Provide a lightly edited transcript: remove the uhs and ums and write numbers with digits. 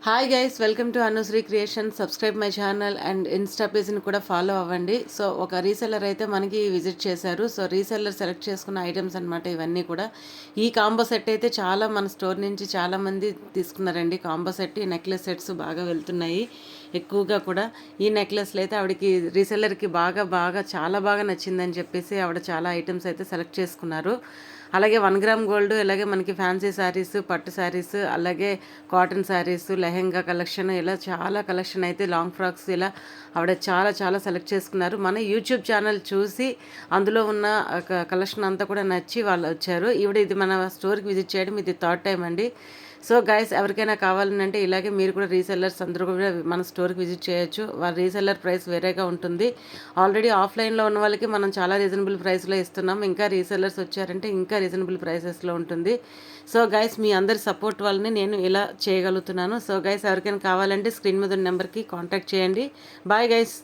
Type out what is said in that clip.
Hi guys, welcome to Anushree creation. Subscribe my channel and insta పేజ్ని కూడా follow అవ్వండి. So ఒక రీసెల్లర్ అయితే మనకి విజిట్ చేశారు. సో రీసెల్లర్ సెలెక్ట్ చేసుకున్న ఐటమ్స్ అనమాట ఇవన్నీ కూడా. ఈ కాంబో సెట్ అయితే చాలా మన స్టోర్ నుంచి చాలామంది తీసుకున్నారండి. కాంబో సెట్, ఈ నెక్లెస్ సెట్స్ బాగా వెళ్తున్నాయి ఎక్కువగా కూడా. ఈ నెక్లెస్లు అయితే ఆవిడకి రీసెల్లర్కి బాగా చాలా బాగా నచ్చిందని చెప్పేసి ఆవిడ చాలా ఐటమ్స్ అయితే సెలెక్ట్ చేసుకున్నారు. అలాగే 1 గ్రామ్ గోల్డ్, అలాగే మనకి ఫ్యాన్సీ శారీస్, పట్టు శారీస్, అలాగే కాటన్ శారీస్, లెహెంగా కలెక్షన్, ఇలా చాలా కలెక్షన్ అయితే లాంగ్ ఫ్రాక్స్, ఇలా ఆవిడ చాలా సెలెక్ట్ చేసుకున్నారు. మన యూట్యూబ్ ఛానల్ చూసి అందులో ఉన్న కలెక్షన్ అంతా కూడా నచ్చి వాళ్ళు వచ్చారు. ఇది మన స్టోర్కి విజిట్ చేయడం ఇది థర్డ్ టైం అండి. సో గైస్, ఎవరికైనా కావాలంటే ఇలాగే మీరు కూడా రీసెల్లర్స్ అందరూ కూడా మన స్టోర్కి విజిట్ చేయొచ్చు. వాళ్ళ రీసెల్లర్ ప్రైస్ వేరేగా ఉంటుంది. ఆల్రెడీ ఆఫ్లైన్లో ఉన్న వాళ్ళకి మనం చాలా రీజనబుల్ ప్రైస్లో ఇస్తున్నాం. ఇంకా రీసెల్లర్స్ వచ్చారంటే ఇంకా రీజనబుల్ ప్రైసెస్లో ఉంటుంది. సో గైస్, మీ అందరి సపోర్ట్ వల్లనే నేను ఇలా చేయగలుగుతున్నాను. సో గైస్, ఎవరికైనా కావాలంటే స్క్రీన్ మీద ఉన్న నెంబర్కి కాంటాక్ట్ చేయండి. Bye guys.